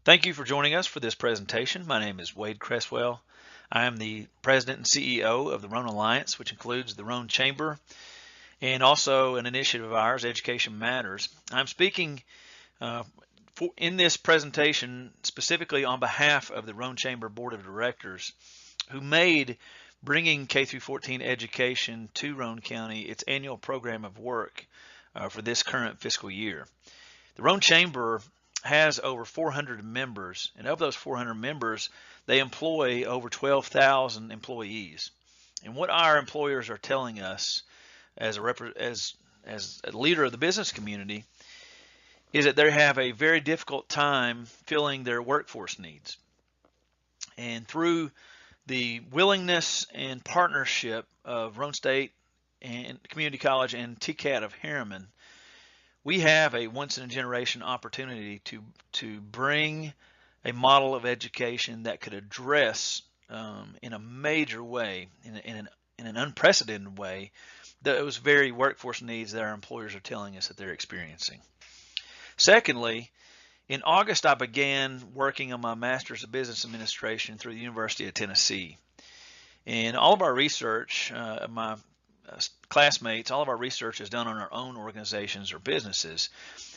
Thank you for joining us for this presentation. My name is Wade Cresswell. I am the President and CEO of the Roane Alliance, which includes the Roane Chamber and also an initiative of ours, Education Matters. I'm speaking in this presentation specifically on behalf of the Roane Chamber Board of Directors, who made bringing K through 14 education to Roane County its annual program of work for this current fiscal year. The Roane Chamber has over 400 members, and of those 400 members, they employ over 12,000 employees. And what our employers are telling us as a leader of the business community is that they have a very difficult time filling their workforce needs. And through the willingness and partnership of Roane State and Community College and TCAT of Harriman, we have a once-in-a-generation opportunity to bring a model of education that could address in a major way, in an unprecedented way, those very workforce needs that our employers are telling us that they're experiencing. Secondly, in August, I began working on my Master's of Business Administration through the University of Tennessee. And all of our research, my classmates, all of our research is done on our own organizations or businesses.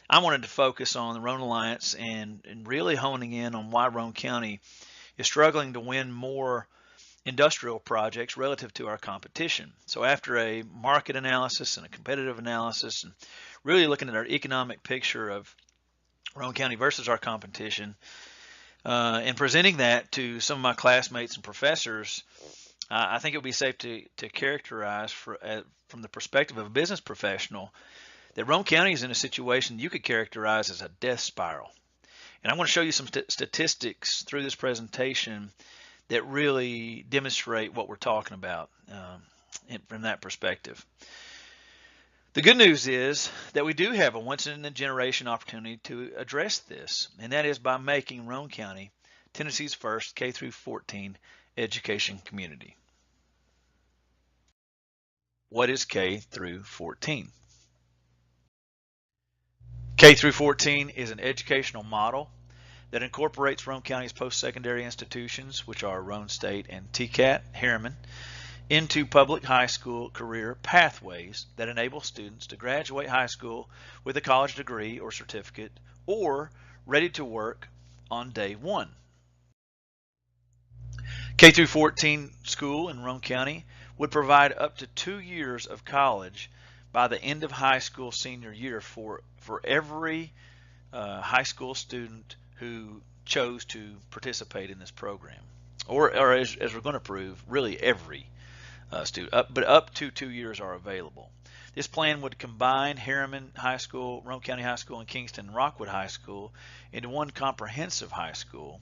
I wanted to focus on the Roane Alliance and really honing in on why Roane County is struggling to win more industrial projects relative to our competition. So after a market analysis and a competitive analysis and really looking at our economic picture of Roane County versus our competition and presenting that to some of my classmates and professors, I think it would be safe to characterize from the perspective of a business professional that Roane County is in a situation you could characterize as a death spiral. And I'm going to show you some statistics through this presentation that really demonstrate what we're talking about from that perspective. The good news is that we do have a once-in-a-generation opportunity to address this, and that is by making Roane County Tennessee's first K through 14 education community. What is K through 14? K through 14 is an educational model that incorporates Roane County's post-secondary institutions, which are Roane State and TCAT Harriman, into public high school career pathways that enable students to graduate high school with a college degree or certificate or ready to work on day one. K through 14 school in Roane County would provide up to 2 years of college by the end of high school senior year for every high school student who chose to participate in this program, or as we're going to prove, really every student, but up to 2 years are available. This plan would combine Harriman High School, Roane County High School, and Kingston Rockwood High School into one comprehensive high school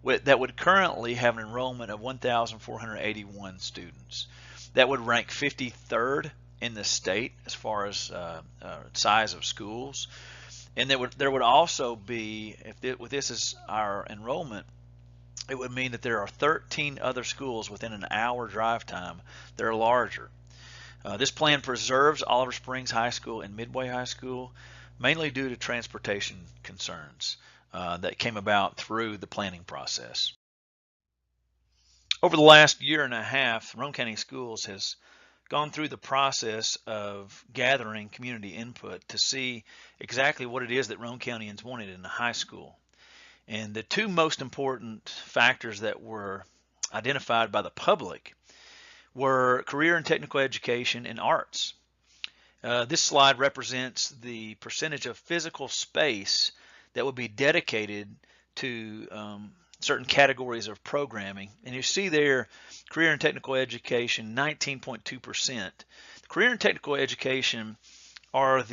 that would currently have an enrollment of 1,481 students. That would rank 53rd in the state as far as size of schools. And there would also be, if this is our enrollment, it would mean that there are 13 other schools within an hour drive time that are larger. This plan preserves Oliver Springs High School and Midway High School, mainly due to transportation concerns that came about through the planning process. Over the last year and a half, Roane County Schools has gone through the process of gathering community input to see exactly what it is that Roane Countyans wanted in a high school. And the two most important factors that were identified by the public were career and technical education and arts. This slide represents the percentage of physical space that would be dedicated to certain categories of programming. And you see there, career and technical education, 19.2%. Career and technical education are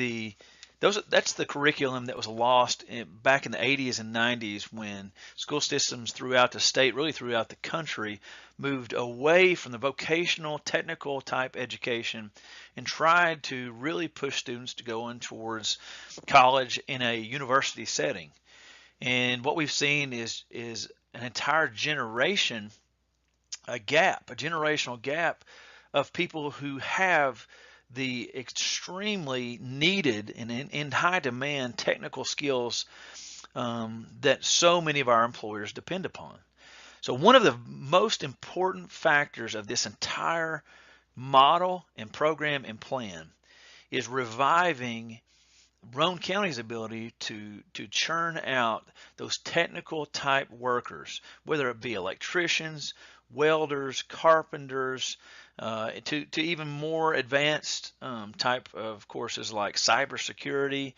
that's the curriculum that was lost back in the 80s and 90s when school systems throughout the state, really throughout the country, moved away from the vocational technical type education and tried to really push students to go in towards college in a university setting. And what we've seen is an entire generation, a generational gap of people who have the extremely needed and in high demand technical skills that so many of our employers depend upon. So one of the most important factors of this entire model and program and plan is reviving Roane County's ability to churn out those technical type workers, whether it be electricians, welders, carpenters, to even more advanced type of courses like cybersecurity,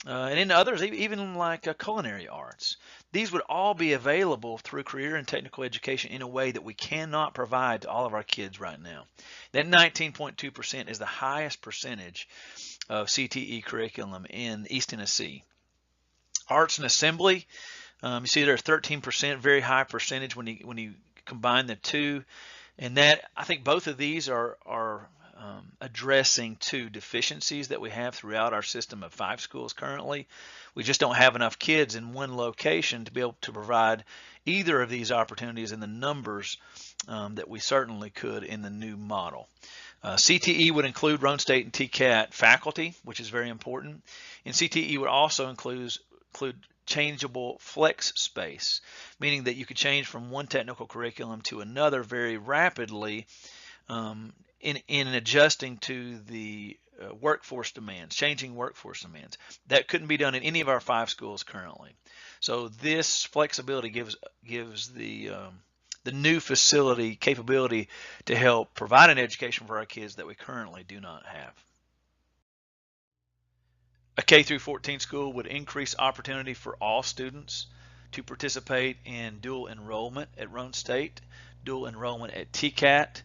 and in others, even like culinary arts. These would all be available through career and technical education in a way that we cannot provide to all of our kids right now. That 19.2% is the highest percentage of CTE curriculum in East Tennessee. Arts and assembly, you see there's 13%, very high percentage when you combine the two, and that I think both of these are addressing two deficiencies that we have throughout our system of 5 schools currently. We just don't have enough kids in one location to be able to provide either of these opportunities in the numbers that we certainly could in the new model. CTE would include Roane State and TCAT faculty, which is very important. And CTE would also include changeable flex space, meaning that you could change from one technical curriculum to another very rapidly in adjusting to the workforce demands, changing workforce demands. That couldn't be done in any of our 5 schools currently. So this flexibility gives the new facility capability to help provide an education for our kids that we currently do not have. A K through 14 school would increase opportunity for all students to participate in dual enrollment at Roane State, dual enrollment at TCAT.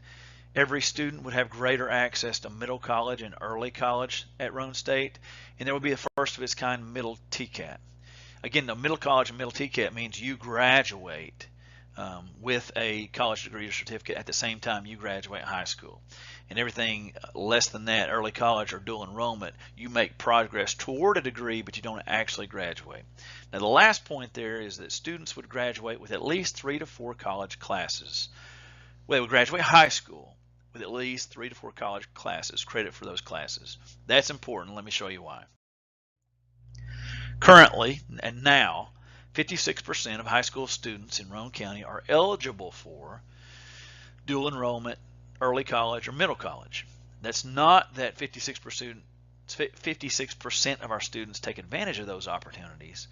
Every student would have greater access to middle college and early college at Roane State, and there would be a first of its kind middle TCAT. Again, the middle college and middle TCAT means you graduate with a college degree or certificate at the same time you graduate high school. And everything less than that, early college or dual enrollment, you make progress toward a degree, but you don't actually graduate. Now, the last point there is that students would graduate with at least 3 to 4 college classes. Well, they would graduate high school with at least 3 to 4 college classes, credit for those classes. That's important. Let me show you why. Currently, and now, 56% of high school students in Roane County are eligible for dual enrollment, early college, or middle college. That's not that 56% of our students take advantage of those opportunities,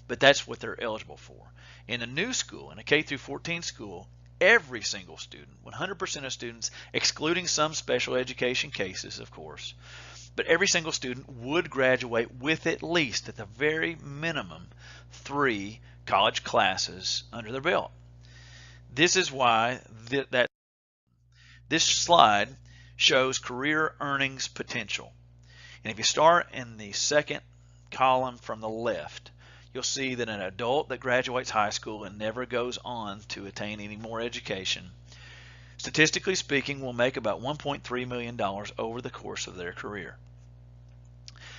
but that's what they're eligible for. In a new school, in a K through 14 school, every single student, 100% of students, excluding some special education cases, of course, but every single student would graduate with at least, at the very minimum, 3 college classes under their belt. This is why this slide shows career earnings potential. And if you start in the second column from the left, you'll see that an adult that graduates high school and never goes on to attain any more education, statistically speaking, will make about $1.3 million over the course of their career.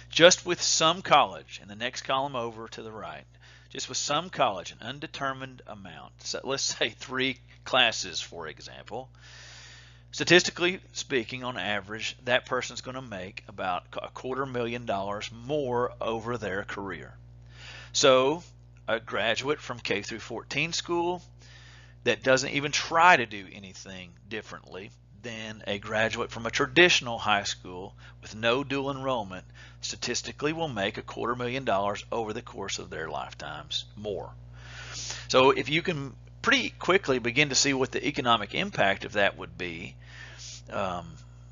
Just with some college, in the next column over to the right, just with some college, an undetermined amount, so let's say 3 classes, for example, statistically speaking, on average, that person's going to make about $250,000 more over their career. So a graduate from K through 14 school that doesn't even try to do anything differently than a graduate from a traditional high school with no dual enrollment statistically will make $250,000 over the course of their lifetimes more. So if you can pretty quickly begin to see what the economic impact of that would be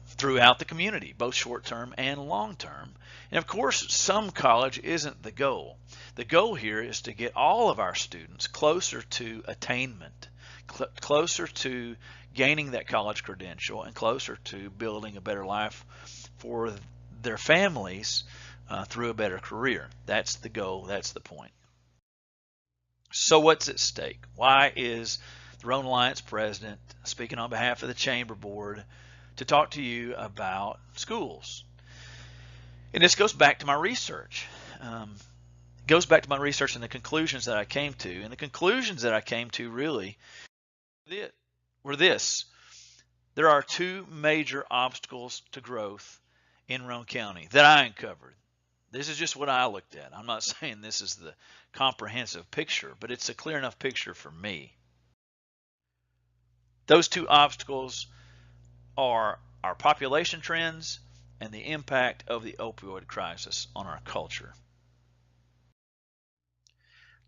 throughout the community, both short-term and long-term. And of course, some college isn't the goal. The goal here is to get all of our students closer to attainment, closer to gaining that college credential, and closer to building a better life for their families through a better career. That's the goal. That's the point. So what's at stake? Why is the Roane Alliance president speaking on behalf of the Chamber Board to talk to you about schools? And this goes back to my research. Goes back to my research and the conclusions that I came to. And the conclusions that I came to really were this. There are 2 major obstacles to growth in Roane County that I uncovered. This is just what I looked at. I'm not saying this is the comprehensive picture, but it's a clear enough picture for me. Those two obstacles are our population trends and the impact of the opioid crisis on our culture.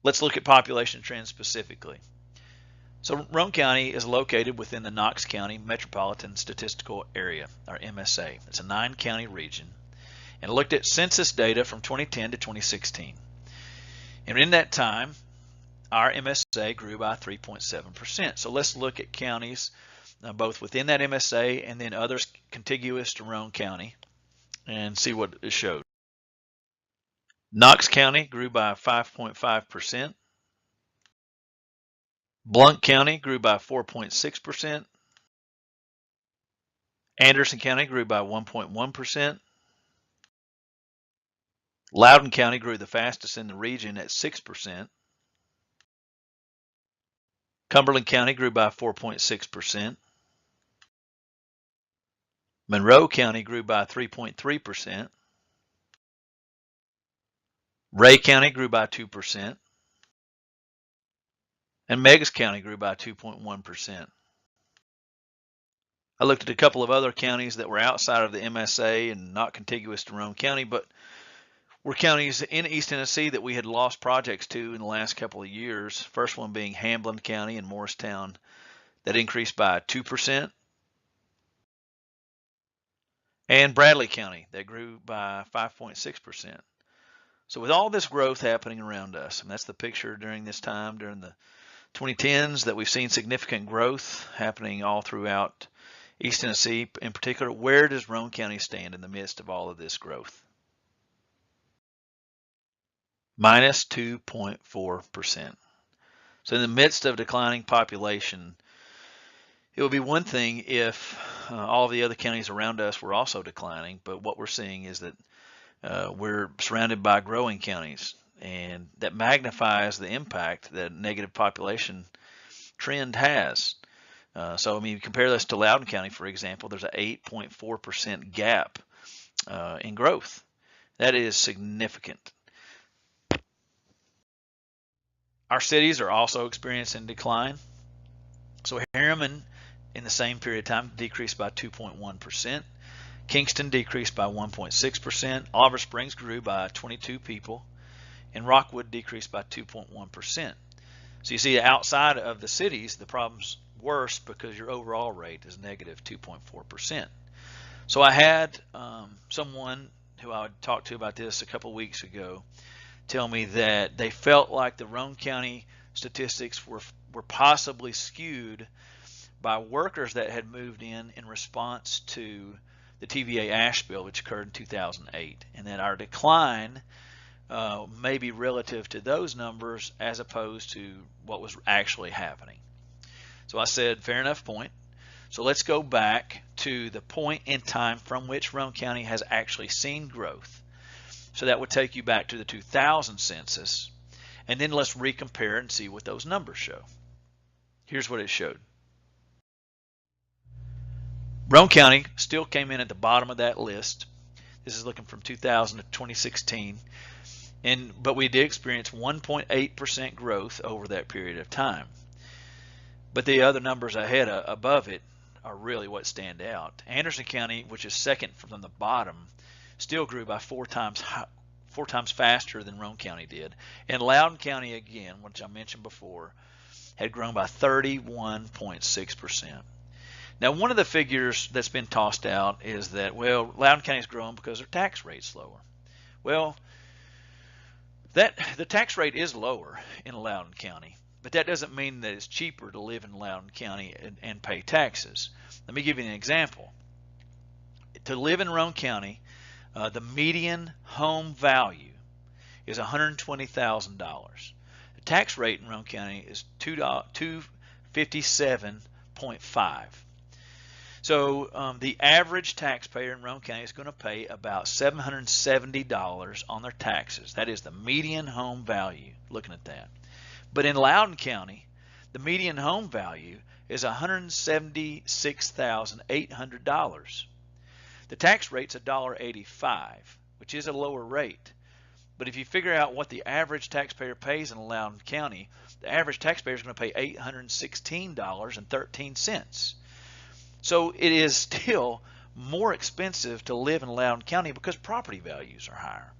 Let's look at population trends specifically. So Roane County is located within the Knox County Metropolitan Statistical Area, or MSA. It's a 9-county region, and it looked at census data from 2010 to 2016. And in that time, our MSA grew by 3.7%. So let's look at counties both within that MSA and then others contiguous to Roane County and see what it showed. Knox County grew by 5.5%. Blount County grew by 4.6%. Anderson County grew by 1.1%. Loudoun County grew the fastest in the region at 6%. Cumberland County grew by 4.6%. Monroe County grew by 3.3%. Ray County grew by 2%. And Meigs County grew by 2.1%. I looked at a couple of other counties that were outside of the MSA and not contiguous to Roane County, but were counties in East Tennessee that we had lost projects to in the last couple of years. First one being Hamblin County and Morristown, that increased by 2%. And Bradley County, that grew by 5.6%. So with all this growth happening around us, and that's the picture during this time, during the 2010s, that we've seen significant growth happening all throughout East Tennessee in particular. Where does Roane County stand in the midst of all of this growth? Minus 2.4%. So in the midst of declining population, it would be one thing if all of the other counties around us were also declining, but what we're seeing is that we're surrounded by growing counties, and that magnifies the impact that negative population trend has. So, I mean, compare this to Loudoun County, for example. There's an 8.4% gap in growth. That is significant. Our cities are also experiencing decline. So Harriman, in the same period of time, decreased by 2.1%. Kingston decreased by 1.6%. Oliver Springs grew by 22 people. And Rockwood decreased by 2.1%. So you see, outside of the cities, the problem's worse because your overall rate is negative 2.4%. So I had someone who I would talk to about this a couple weeks ago tell me that they felt like the Roane County statistics were possibly skewed by workers that had moved in response to the TVA ash spill, which occurred in 2008, and that our decline may be relative to those numbers as opposed to what was actually happening. So I said, fair enough point. So let's go back to the point in time from which Roane County has actually seen growth. So that would take you back to the 2000 census, and then let's recompare and see what those numbers show. Here's what it showed. Roane County still came in at the bottom of that list. This is looking from 2000 to 2016. But we did experience 1.8% growth over that period of time. But the other numbers ahead above it are really what stand out. Anderson County, which is second from the bottom, still grew by four times faster than Roane County did. And Loudoun County, again, which I mentioned before, had grown by 31.6%. Now, one of the figures that's been tossed out is that, well, Loudoun County's grown because their tax rate's lower. Well, the tax rate is lower in Loudoun County, but that doesn't mean that it's cheaper to live in Loudoun County and pay taxes. Let me give you an example. To live in Roane County, the median home value is $120,000. The tax rate in Roane County is $257.5. So the average taxpayer in Roane County is going to pay about $770 on their taxes. That is the median home value, looking at that. But in Loudoun County, the median home value is $176,800. The tax rate's $1.85, which is a lower rate. But if you figure out what the average taxpayer pays in Loudoun County, the average taxpayer is going to pay $816.13. So it is still more expensive to live in Loudoun County because property values are higher.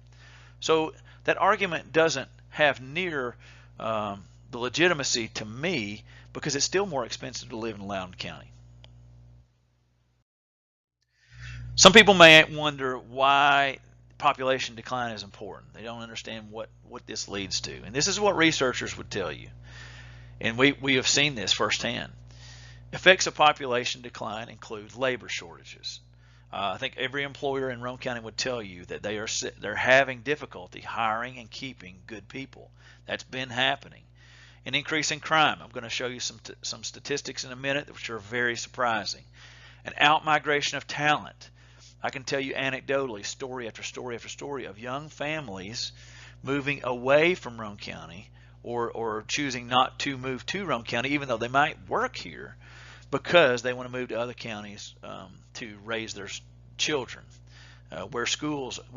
So that argument doesn't have near the legitimacy to me, because it's still more expensive to live in Loudoun County. Some people may wonder why population decline is important. They don't understand what this leads to. And this is what researchers would tell you. And we have seen this firsthand. Effects of population decline include labor shortages. I think every employer in Roane County would tell you that they're having difficulty hiring and keeping good people. That's been happening. An increase in crime. I'm going to show you some statistics in a minute which are very surprising. An out-migration of talent. I can tell you anecdotally, story after story after story of young families moving away from Roane County, or choosing not to move to Roane County even though they might work here, because they want to move to other counties to raise their children, where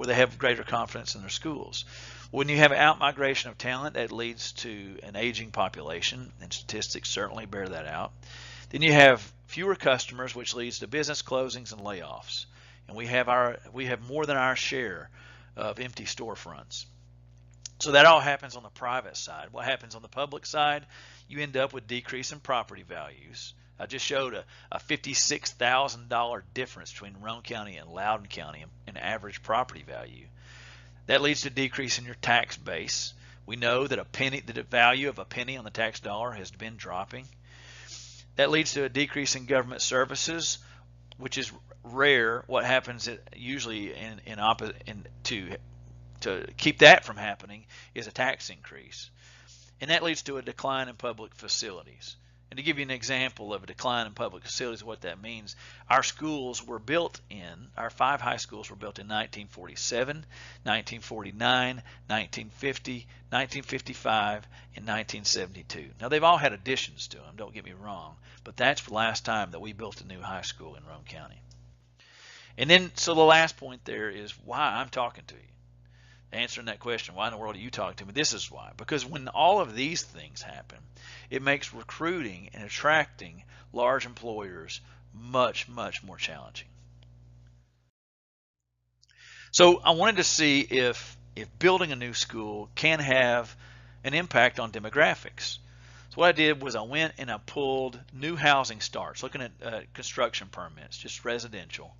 they have greater confidence in their schools. When you have out-migration of talent, that leads to an aging population, and statistics certainly bear that out. Then you have fewer customers, which leads to business closings and layoffs. And we have more than our share of empty storefronts. So that all happens on the private side. What happens on the public side? You end up with decrease in property values. I just showed a $56,000 difference between Roane County and Loudoun County in average property value. That leads to decrease in your tax base. We know that the value of a penny on the tax dollar has been dropping. That leads to a decrease in government services, which is rare. What happens usually to keep that from happening is a tax increase. And that leads to a decline in public facilities. And to give you an example of a decline in public facilities, what that means, our 5 high schools were built in 1947, 1949, 1950, 1955, and 1972. Now, they've all had additions to them, don't get me wrong, but that's the last time that we built a new high school in Roane County. And then, so the last point there is why I'm talking to you. Answering that question, why in the world are you talking to me? This is why. Because when all of these things happen, it makes recruiting and attracting large employers much, much more challenging. So I wanted to see if building a new school can have an impact on demographics. So what I did was I went and I pulled new housing starts, looking at construction permits, just residential.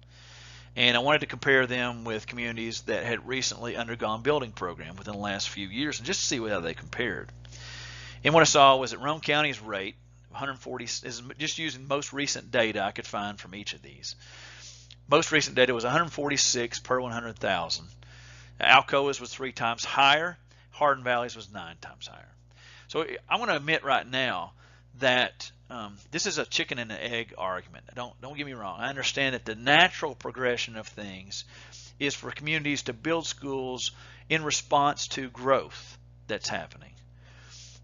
And I wanted to compare them with communities that had recently undergone building program within the last few years, and just to see how they compared. And what I saw was that Roane County's rate, 140, is just using most recent data I could find from each of these. Most recent data was 146 per 100,000. Alcoa's was 3 times higher. Hardin Valley's was 9 times higher. So I want to admit right now that this is a chicken and an egg argument. Don't get me wrong. I understand that the natural progression of things is for communities to build schools in response to growth that's happening.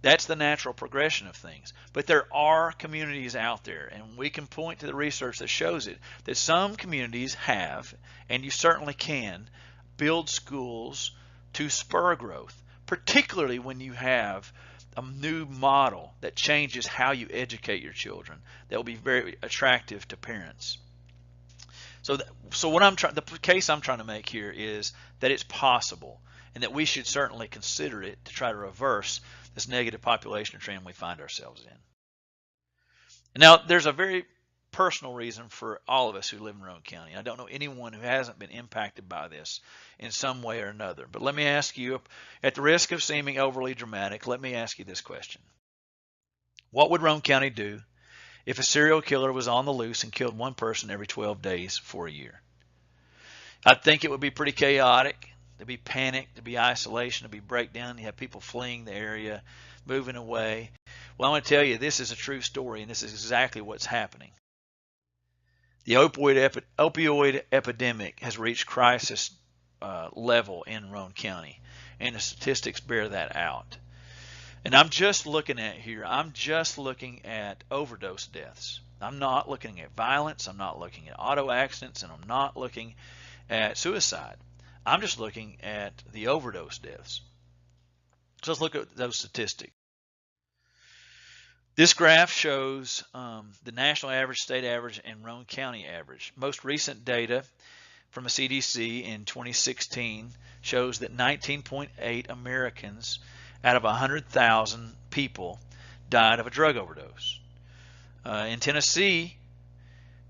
That's the natural progression of things. But there are communities out there, and we can point to the research that shows it, that some communities have, and you certainly can, build schools to spur growth, particularly when you have a new model that changes how you educate your children that will be very attractive to parents. So the case I'm trying to make here is that it's possible, and that we should certainly consider it to try to reverse this negative population trend we find ourselves in. Now, there's a very personal reason for all of us who live in Roane County. I don't know anyone who hasn't been impacted by this in some way or another. But let me ask you, at the risk of seeming overly dramatic, let me ask you this question. What would Roane County do if a serial killer was on the loose and killed one person every 12 days for a year? I think it would be pretty chaotic. There'd be panic, there'd be isolation, there'd be breakdown. You have people fleeing the area, moving away. Well, I want to tell you, this is a true story, and this is exactly what's happening. The opioid epidemic has reached crisis level in Roane County, and the statistics bear that out. And I'm just looking at overdose deaths. I'm not looking at violence, I'm not looking at auto accidents, and I'm not looking at suicide. I'm just looking at the overdose deaths. So let's look at those statistics. This graph shows the national average, state average, and Roane County average. Most recent data from the CDC in 2016 shows that 19.8 Americans out of 100,000 people died of a drug overdose. In Tennessee,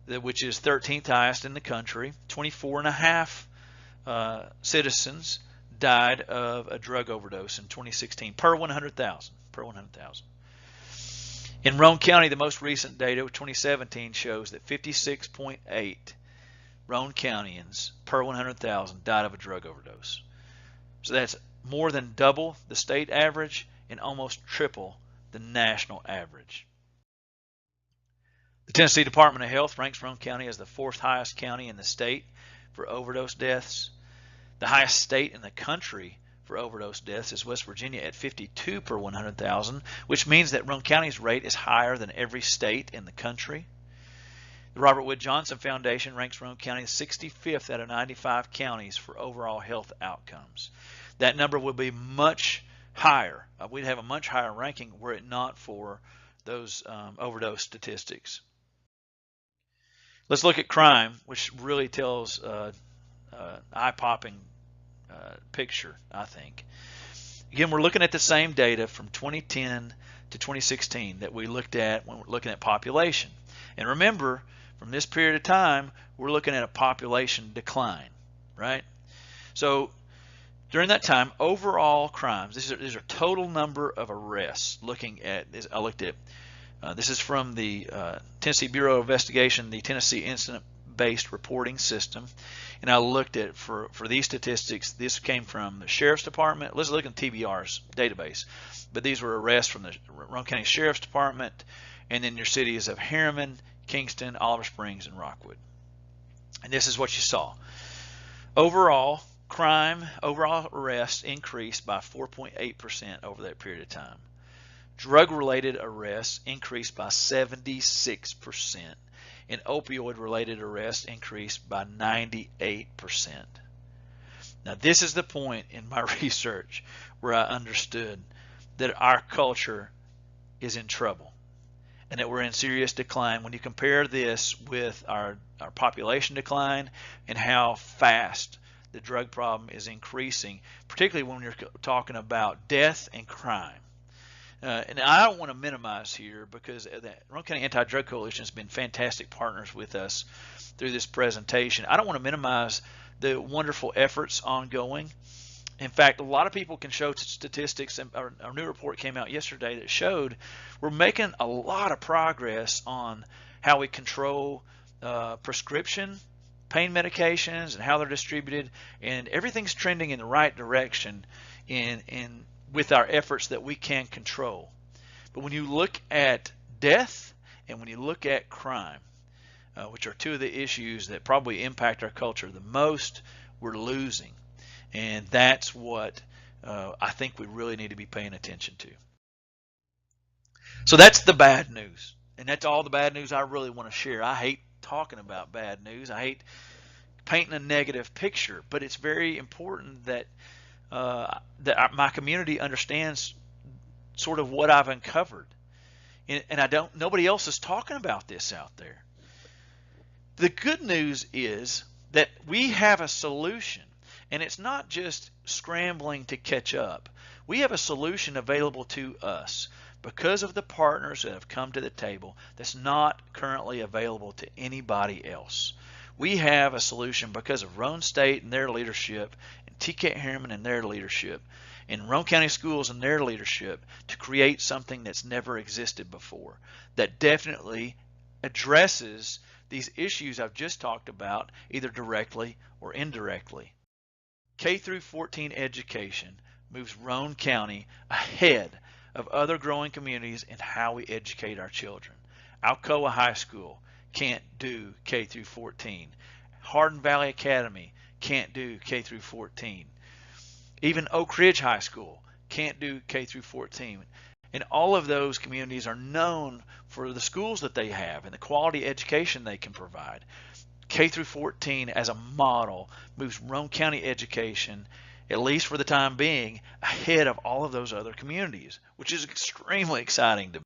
which is 13th highest in the country, 24.5 citizens died of a drug overdose in 2016 per 100,000. In Roane County, the most recent data, 2017, shows that 56.8 Roane Countyans per 100,000 died of a drug overdose. So that's more than double the state average and almost triple the national average. The Tennessee Department of Health ranks Roane County as the 4th highest county in the state for overdose deaths. The highest state in the country for overdose deaths is West Virginia at 52 per 100,000, which means that Roane County's rate is higher than every state in the country. The Robert Wood Johnson Foundation ranks Roane County 65th out of 95 counties for overall health outcomes. That number would be much higher. We'd have a much higher ranking were it not for those overdose statistics. Let's look at crime, which really tells eye-popping picture, I think. Again, we're looking at the same data from 2010 to 2016 that we looked at when we're looking at population. And remember, from this period of time, we're looking at a population decline, right? So during that time, overall crimes, these are total number of arrests. Looking at this, I looked at this is from the Tennessee Bureau of Investigation, the Tennessee Incident-Based Reporting System, and I looked at for these statistics. This came from the Sheriff's Department. Let's look at TBR's database, but these were arrests from the Roane County Sheriff's Department, and then your cities of Harriman, Kingston, Oliver Springs, and Rockwood. And this is what you saw. Overall crime, overall arrests increased by 4.8% over that period of time. Drug-related arrests increased by 76%, and opioid-related arrests increased by 98%. Now, this is the point in my research where I understood that our culture is in trouble and that we're in serious decline. When you compare this with our population decline and how fast the drug problem is increasing, particularly when you're talking about death and crime. And I don't want to minimize here, because the Roane County Anti-Drug Coalition has been fantastic partners with us through this presentation. I don't want to minimize the wonderful efforts ongoing. In fact, a lot of people can show statistics, and our new report came out yesterday that showed we're making a lot of progress on how we control prescription pain medications and how they're distributed, and everything's trending in the right direction with our efforts that we can control. But when you look at death and when you look at crime, which are two of the issues that probably impact our culture the most, we're losing. And that's what I think we really need to be paying attention to. So that's the bad news. And that's all the bad news I really want to share. I hate talking about bad news. I hate painting a negative picture, but it's very important that my community understands sort of what I've uncovered, and nobody else is talking about this out there. The good news is that we have a solution, and it's not just scrambling to catch up. We have a solution available to us because of the partners that have come to the table that's not currently available to anybody else. We have a solution because of Roane State and their leadership, and TK Harriman and their leadership, and Roane County Schools and their leadership, to create something that's never existed before, that definitely addresses these issues I've just talked about, either directly or indirectly. K-14 education moves Roane County ahead of other growing communities in how we educate our children. Alcoa High School can't do K-14. Hardin Valley Academy can't do K-14. Even Oak Ridge High School can't do K-14. And all of those communities are known for the schools that they have and the quality education they can provide. K through 14 as a model moves Roane County education, at least for the time being, ahead of all of those other communities, which is extremely exciting to me.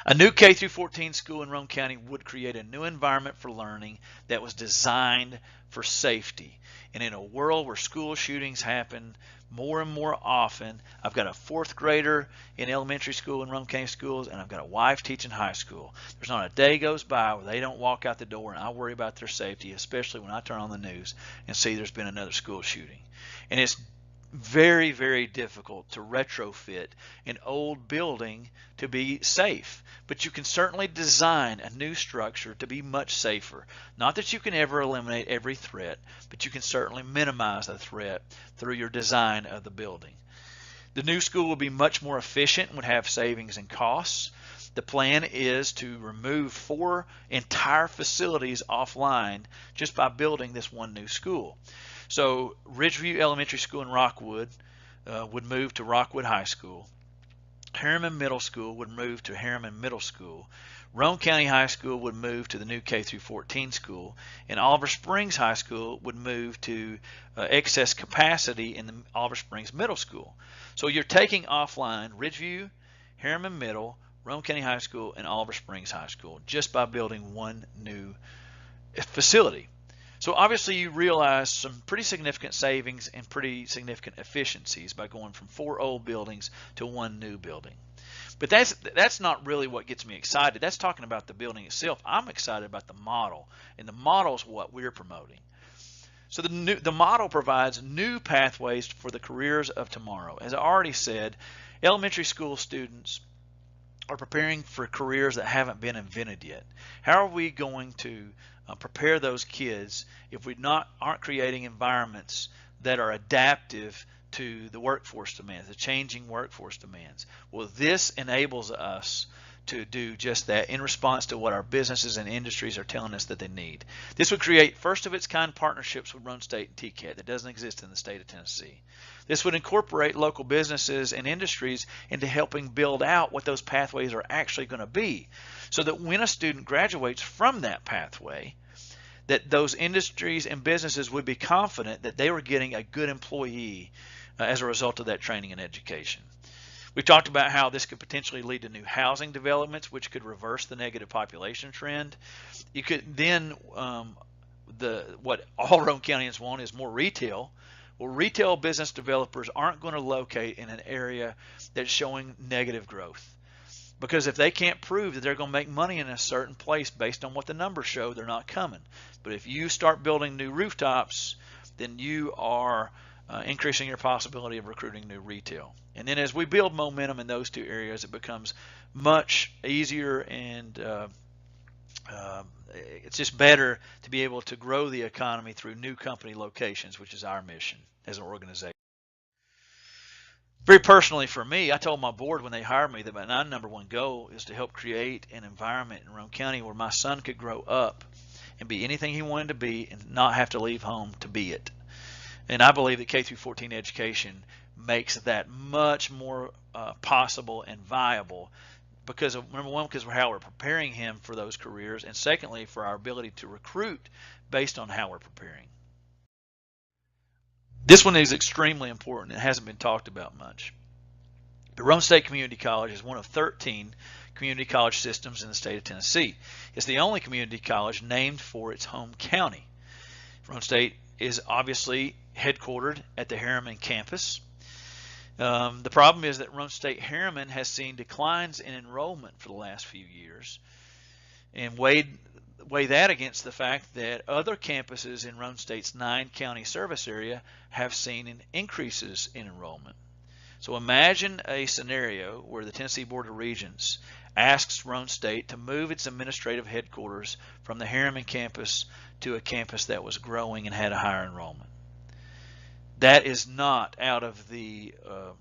A new K through 14 school in Roane County would create a new environment for learning that was designed for safety. And in a world where school shootings happen more and more often, I've got a fourth grader in elementary school in Roane County schools, and I've got a wife teaching high school. There's not a day goes by where they don't walk out the door and I worry about their safety, especially when I turn on the news and see there's been another school shooting. And it's very, very difficult to retrofit an old building to be safe, but you can certainly design a new structure to be much safer. Not that you can ever eliminate every threat, but you can certainly minimize the threat through your design of the building. The new school will be much more efficient and would have savings in costs. The plan is to remove 4 entire facilities offline just by building this one new school. So Ridgeview Elementary School in Rockwood would move to Rockwood High School. Harriman Middle School would move to Harriman Middle School. Roane County High School would move to the new K through 14 school, and Oliver Springs High School would move to excess capacity in the Oliver Springs Middle School. So you're taking offline Ridgeview, Harriman Middle, Roane County High School, and Oliver Springs High School just by building one new facility. So obviously you realize some pretty significant savings and pretty significant efficiencies by going from 4 old buildings to one new building. But that's not really what gets me excited. That's talking about the building itself. I'm excited about the model, and the model is what we're promoting. So the model provides new pathways for the careers of tomorrow. As I already said, elementary school students are preparing for careers that haven't been invented yet. How are we going to prepare those kids if we aren't creating environments that are adaptive to the workforce demands, the changing workforce demands? Well, this enables us to do just that in response to what our businesses and industries are telling us that they need. This would create first of its kind partnerships with Roane State and TCAT that doesn't exist in the state of Tennessee. This would incorporate local businesses and industries into helping build out what those pathways are actually going to be, so that when a student graduates from that pathway, that those industries and businesses would be confident that they were getting a good employee as a result of that training and education. We've talked about how this could potentially lead to new housing developments, which could reverse the negative population trend. You could then, what all Roane Countyans want is more retail. Well, retail business developers aren't going to locate in an area that's showing negative growth, because if they can't prove that they're going to make money in a certain place based on what the numbers show, they're not coming. But if you start building new rooftops, then you are increasing your possibility of recruiting new retail. And then as we build momentum in those two areas, it becomes much easier, and it's just better to be able to grow the economy through new company locations, which is our mission as an organization. Very personally for me, I told my board when they hired me that my number one goal is to help create an environment in Roane County where my son could grow up and be anything he wanted to be and not have to leave home to be it. And I believe that K through 14 education makes that much more possible and viable, because of, number one, because of how we're preparing him for those careers, and secondly, for our ability to recruit based on how we're preparing. This one is extremely important. It hasn't been talked about much. The Roane State Community College is one of 13 community college systems in the state of Tennessee. It's the only community college named for its home county. Roane State is obviously headquartered at the Harriman campus. The problem is that Roane State Harriman has seen declines in enrollment for the last few years, and weigh that against the fact that other campuses in Roane State's 9-county service area have seen increases in enrollment. So imagine a scenario where the Tennessee Board of Regents asks Roane State to move its administrative headquarters from the Harriman campus to a campus that was growing and had a higher enrollment. That is not out of the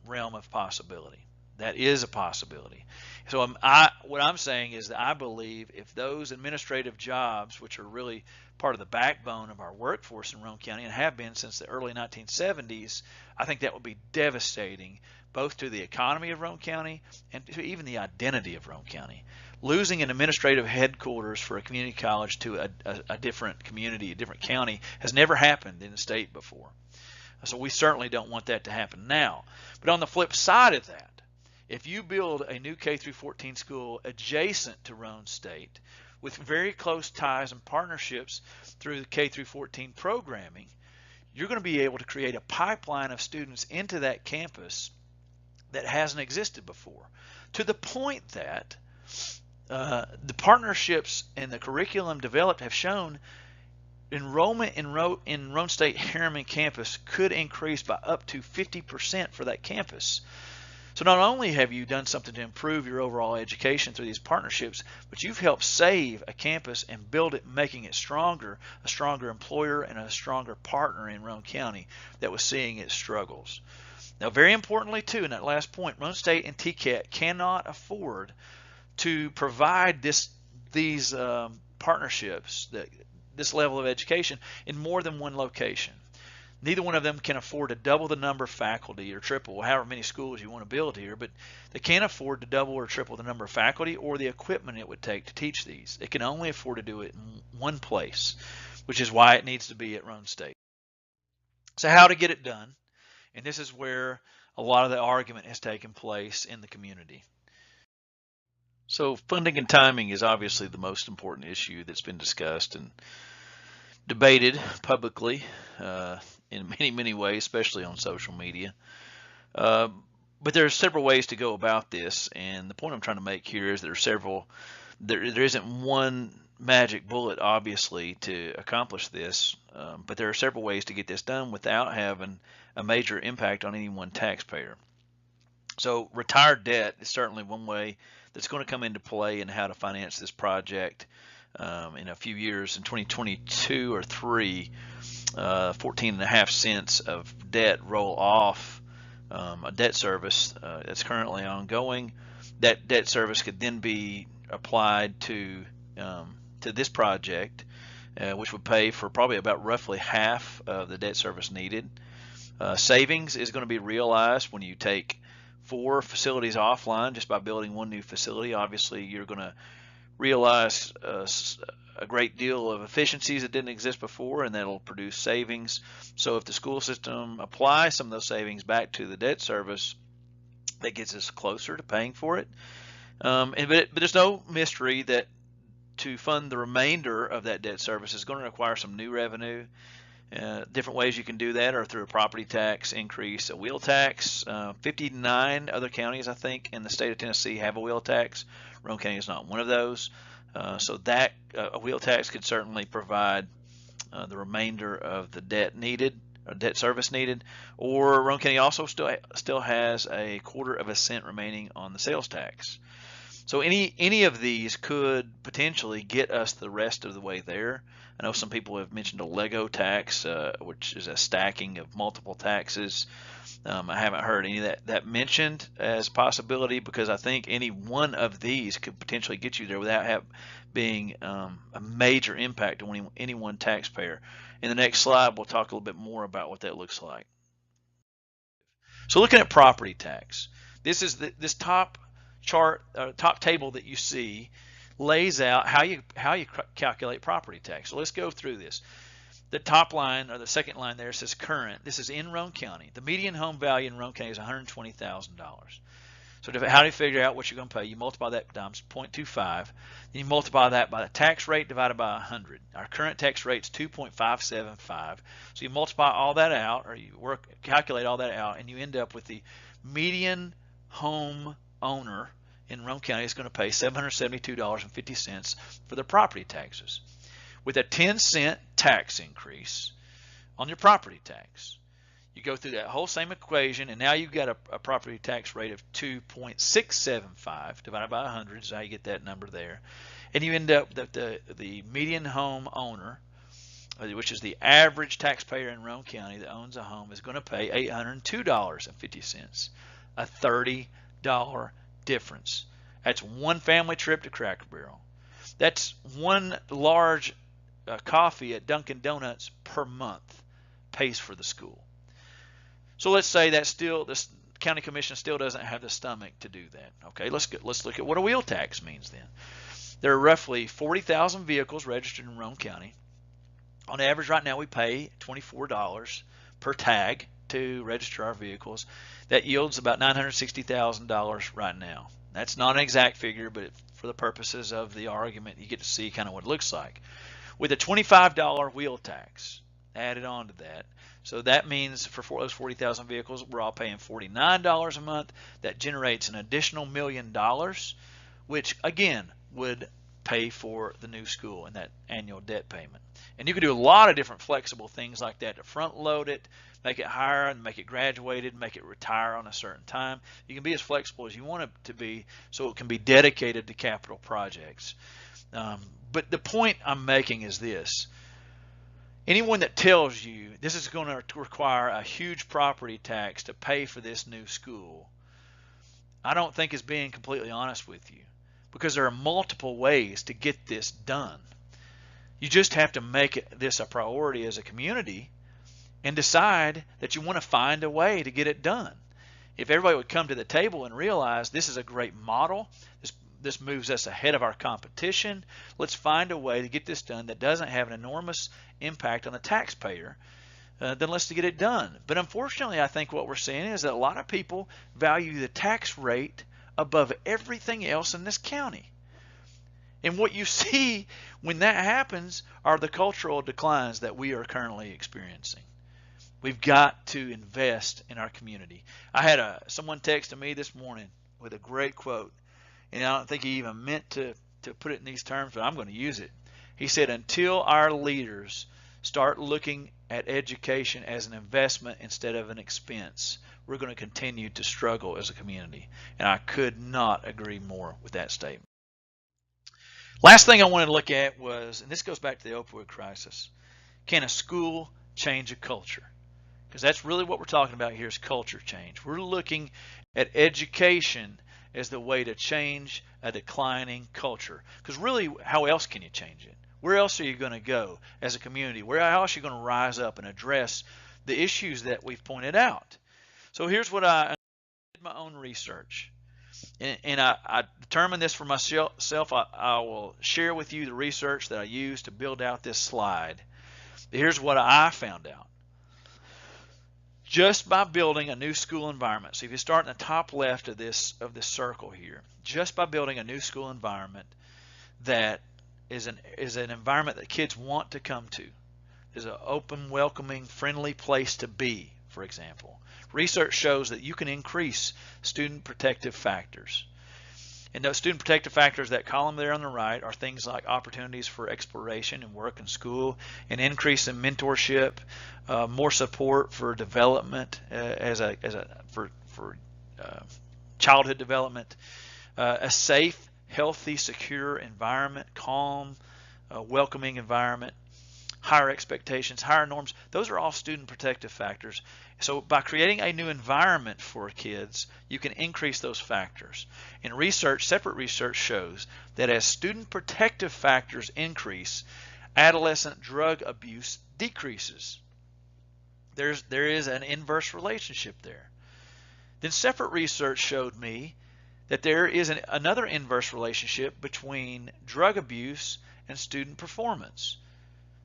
realm of possibility. That is a possibility. So what I'm saying is that I believe if those administrative jobs, which are really part of the backbone of our workforce in Roane County and have been since the early 1970s, I think that would be devastating both to the economy of Roane County and to even the identity of Roane County. Losing an administrative headquarters for a community college to a different community, a different county, has never happened in the state before. So we certainly don't want that to happen now. But on the flip side of that, if you build a new K-14 school adjacent to Roane State with very close ties and partnerships through the K-14 programming, you're going to be able to create a pipeline of students into that campus that hasn't existed before, to the point that the partnerships and the curriculum developed have shown enrollment in Roane State Harriman campus could increase by up to 50% for that campus. So not only have you done something to improve your overall education through these partnerships, but you've helped save a campus and build it, making it stronger, a stronger employer and a stronger partner in Roane County that was seeing its struggles. Now, very importantly, too, in that last point, Roane State and TCAT cannot afford to provide these partnerships, this level of education, in more than one location. Neither one of them can afford to double the number of faculty or triple, however many schools you want to build here, but they can't afford to double or triple the number of faculty or the equipment it would take to teach these. It can only afford to do it in one place, which is why it needs to be at Roane State. So how to get it done? And this is where a lot of the argument has taken place in the community. So funding and timing is obviously the most important issue that's been discussed and debated publicly in many ways, especially on social media. But there are several ways to go about this, and the point I'm trying to make here is there isn't one magic bullet, obviously, to accomplish this, but there are several ways to get this done without having a major impact on any one taxpayer. So retired debt is certainly one way that's going to come into play in how to finance this project in a few years. In 2022 or 3, 14.5 cents of debt roll off a debt service that's currently ongoing. That debt service could then be applied to this project, which would pay for probably about roughly half of the debt service needed. Savings is going to be realized when you take 4 facilities offline just by building one new facility. Obviously, you're going to realize a great deal of efficiencies that didn't exist before, and that'll produce savings. So if the school system applies some of those savings back to the debt service, that gets us closer to paying for it. But there's no mystery that to fund the remainder of that debt service is going to require some new revenue. Different ways you can do that are through a property tax increase, a wheel tax. 59 other counties, I think, in the state of Tennessee have a wheel tax. Roane County is not one of those. So that a wheel tax could certainly provide the remainder of the debt needed, or debt service needed. Or Roane County also still has a 1/4 cent remaining on the sales tax. So any of these could potentially get us the rest of the way there. I know some people have mentioned a Lego tax, which is a stacking of multiple taxes. I haven't heard any of that mentioned as a possibility, because I think any one of these could potentially get you there without being a major impact on any one taxpayer. In the next slide, we'll talk a little bit more about what that looks like. So looking at property tax, this is this top chart, top table that you see lays out how you calculate property tax. So let's go through this. The top line, or the second line there, says current. This is in Roane County. The median home value in Roane County is $120,000. So how do you figure out what you're going to pay? You multiply that times 0.25. Then you multiply that by the tax rate divided by 100. Our current tax rate is 2.575. So you multiply all that out, or you calculate all that out, and you end up with the median home owner in Roane County is going to pay $772.50 for their property taxes, with a 10-cent tax increase on your property tax. You go through that whole same equation, and now you've got a property tax rate of 2.675 divided by 100 is how you get that number there. And you end up that the median home owner, which is the average taxpayer in Roane County that owns a home, is going to pay $802.50, a $30 difference. That's one family trip to Cracker Barrel. That's one large coffee at Dunkin' Donuts per month pays for the school. So let's say that's still, this county commission still doesn't have the stomach to do that. Okay, let's look at what a wheel tax means then. There are roughly 40,000 vehicles registered in Roane County. On average, right now we pay $24 per tag to register our vehicles. That yields about $960,000 right now. That's not an exact figure, but for the purposes of the argument, you get to see kind of what it looks like. With a $25 wheel tax added on to that, so that means for those 40,000 vehicles, we're all paying $49 a month. That generates an additional $1 million, which again would pay for the new school and that annual debt payment. And you can do a lot of different flexible things like that to front load it, make it higher and make it graduated, make it retire on a certain time. You can be as flexible as you want it to be so it can be dedicated to capital projects. But the point I'm making is this. Anyone that tells you this is going to require a huge property tax to pay for this new school, I don't think is being completely honest with you, because there are multiple ways to get this done. You just have to make this a priority as a community and decide that you want to find a way to get it done. If everybody would come to the table and realize this is a great model, this moves us ahead of our competition, let's find a way to get this done that doesn't have an enormous impact on the taxpayer, then let's get it done. But unfortunately, I think what we're seeing is that a lot of people value the tax rate above everything else in this county. And what you see when that happens are the cultural declines that we are currently experiencing. We've got to invest in our community. I had someone texted me this morning with a great quote, and I don't think he even meant to put it in these terms, but I'm going to use it. He said, until our leaders start looking at education as an investment instead of an expense, we're going to continue to struggle as a community. And I could not agree more with that statement. Last thing I wanted to look at was, and this goes back to the opioid crisis, can a school change a culture? Because that's really what we're talking about here is culture change. We're looking at education as the way to change a declining culture. Because really, how else can you change it? Where else are you going to go as a community? Where else are you going to rise up and address the issues that we've pointed out? So here's what I did my own research. And I determined this for myself. I will share with you the research that I used to build out this slide. Here's what I found out. Just by building a new school environment, so if you start in the top left of this circle here, just by building a new school environment that is an environment that kids want to come to, is an open, welcoming, friendly place to be, for example. Research shows that you can increase student protective factors. And those student protective factors, that column there on the right, are things like opportunities for exploration in work and school, an increase in mentorship, more support for development for childhood development, a safe, healthy, secure environment, calm, welcoming environment, higher expectations, higher norms. Those are all student protective factors. So by creating a new environment for kids, you can increase those factors. And research, separate research shows that as student protective factors increase, adolescent drug abuse decreases. There is an inverse relationship there. Then separate research showed me that there is another inverse relationship between drug abuse and student performance.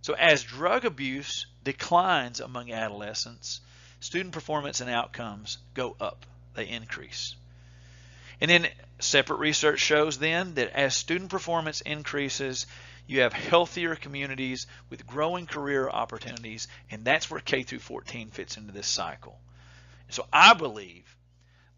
So as drug abuse declines among adolescents, student performance and outcomes go up, they increase. And then separate research shows then that as student performance increases, you have healthier communities with growing career opportunities, and that's where K-14 fits into this cycle. So I believe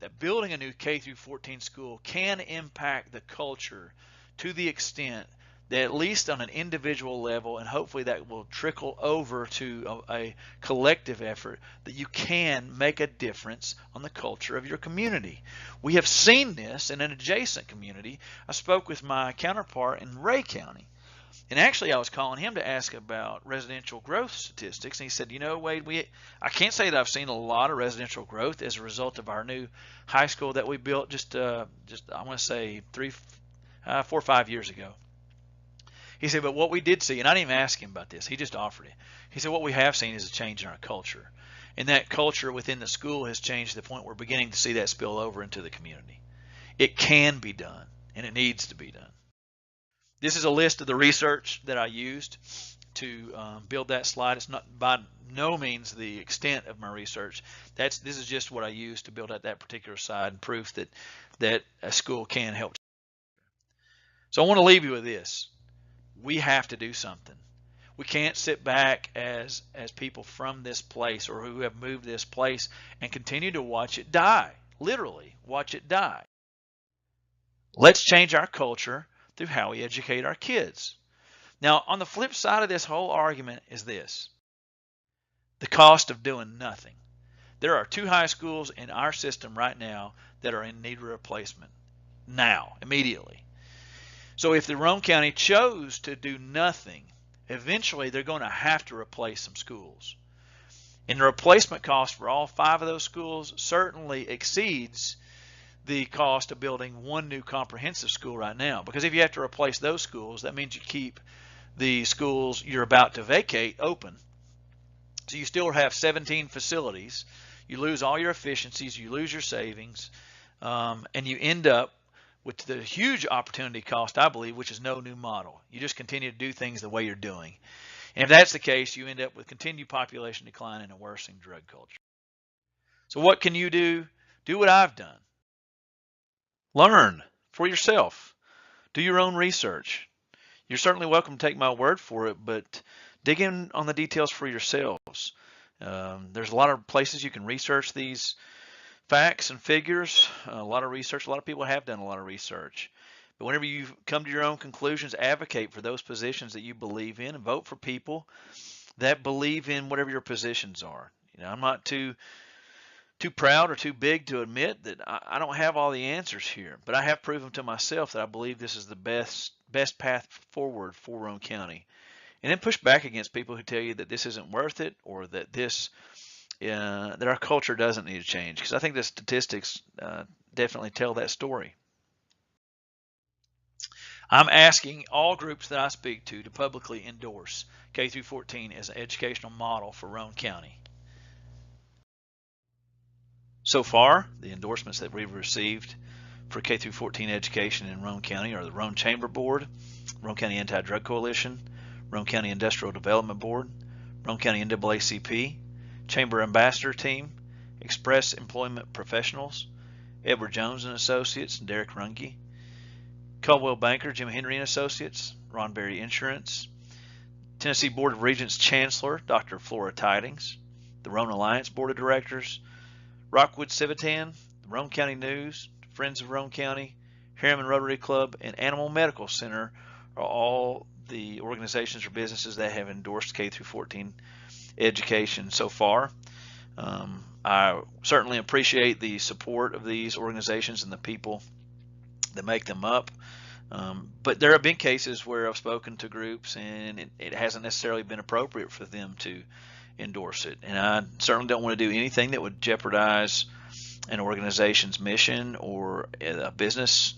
that building a new K-14 school can impact the culture to the extent that at least on an individual level, and hopefully that will trickle over to a collective effort, that you can make a difference on the culture of your community. We have seen this in an adjacent community. I spoke with my counterpart in Roane County, and actually I was calling him to ask about residential growth statistics, and he said, you know, Wade, I can't say that I've seen a lot of residential growth as a result of our new high school that we built just I want to say 4 or 5 years ago. He said, but what we did see, and I didn't even ask him about this, he just offered it. He said, what we have seen is a change in our culture. And that culture within the school has changed to the point we're beginning to see that spill over into the community. It can be done, and it needs to be done. This is a list of the research that I used to build that slide. It's not by no means the extent of my research. This is just what I used to build out that particular slide and proof that a school can help. So I want to leave you with this. We have to do something. We can't sit back as people from this place or who have moved this place and continue to watch it die. Literally, watch it die. Let's change our culture through how we educate our kids. Now, on the flip side of this whole argument is this: the cost of doing nothing. There are 2 high schools in our system right now that are in need of replacement. Now, immediately. So if the Roane County chose to do nothing, eventually they're going to have to replace some schools. And the replacement cost for all 5 of those schools certainly exceeds the cost of building 1 new comprehensive school right now. Because if you have to replace those schools, that means you keep the schools you're about to vacate open. So you still have 17 facilities. You lose all your efficiencies, you lose your savings, and you end up with the huge opportunity cost, I believe, which is no new model. You just continue to do things the way you're doing. And if that's the case, you end up with continued population decline and a worsening drug culture. So what can you do? Do what I've done. Learn for yourself. Do your own research. You're certainly welcome to take my word for it, but dig in on the details for yourselves. There's a lot of places you can research these facts and figures. A lot of research. A lot of people have done a lot of research. But whenever you come to your own conclusions, advocate for those positions that you believe in and vote for people that believe in whatever your positions are. I'm not too proud or too big to admit that I don't have all the answers here, but I have proven to myself that I believe this is the best path forward for Roane County. And then push back against people who tell you that this isn't worth it, or that that our culture doesn't need to change, because I think the statistics definitely tell that story. I'm asking all groups that I speak to publicly endorse K-14 as an educational model for Roane County. So far, the endorsements that we've received for K-14 education in Roane County are the Roane Chamber Board, Roane County Anti-Drug Coalition, Roane County Industrial Development Board, Roane County NAACP, Chamber Ambassador Team, Express Employment Professionals, Edward Jones and Associates, and Derek Runge, Caldwell Banker, Jim Henry and Associates, Ron Berry Insurance, Tennessee Board of Regents Chancellor, Dr. Flora Tidings, the Roane Alliance Board of Directors, Rockwood Civitan, the Roane County News, Friends of Roane County, Harriman Rotary Club, and Animal Medical Center are all the organizations or businesses that have endorsed K-14 education so far. I certainly appreciate the support of these organizations and the people that make them up. But there have been cases where I've spoken to groups and it hasn't necessarily been appropriate for them to endorse it. And I certainly don't want to do anything that would jeopardize an organization's mission or a business,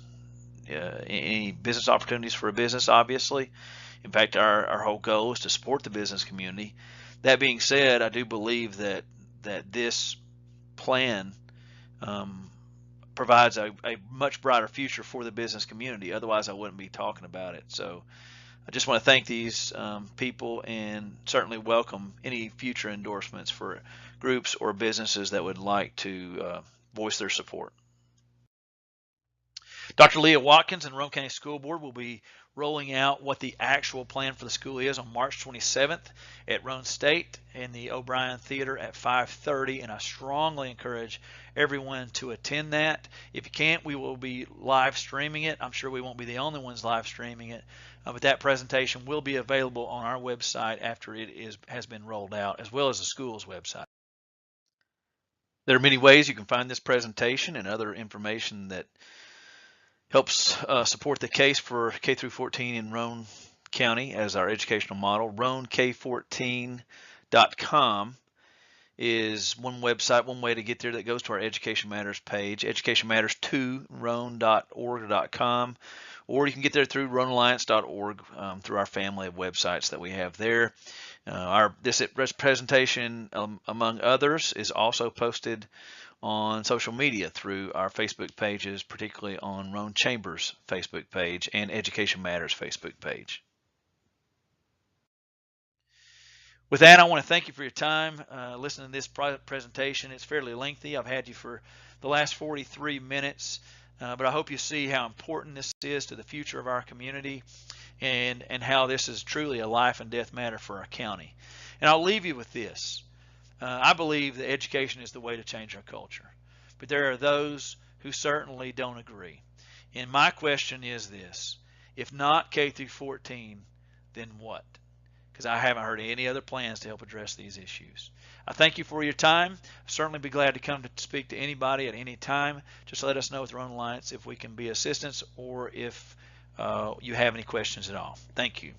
any business opportunities for a business, obviously. In fact, our whole goal is to support the business community. That being said, I do believe that this plan provides a much brighter future for the business community. Otherwise, I wouldn't be talking about it. So I just want to thank these people and certainly welcome any future endorsements for groups or businesses that would like to voice their support. Dr. Leah Watkins and Roane County School Board will be rolling out what the actual plan for the school is on March 27th at Roane State in the O'Brien Theater at 5:30, and I strongly encourage everyone to attend that. If you can't, we will be live streaming it. I'm sure we won't be the only ones live streaming it, but that presentation will be available on our website after it has been rolled out, as well as the school's website. There are many ways you can find this presentation and other information that helps support the case for K-14 in Roane County as our educational model. RoaneK14.com is one website, one way to get there that goes to our Education Matters page. Education Matters 2 Roane.org.com, or you can get there through RoaneAlliance.org through our family of websites that we have there. This presentation, among others, is also posted on social media through our Facebook pages, particularly on Roane Chamber's Facebook page and Education Matters Facebook page. With that, I want to thank you for your time listening to this presentation. It's fairly lengthy. I've had you for the last 43 minutes, but I hope you see how important this is to the future of our community and how this is truly a life and death matter for our county. And I'll leave you with this. I believe that education is the way to change our culture, but there are those who certainly don't agree. And my question is this: if not K through 14, then what? Because I haven't heard any other plans to help address these issues. I thank you for your time. I'll certainly be glad to come to speak to anybody at any time. Just let us know with Roane Alliance if we can be assistance or if you have any questions at all. Thank you.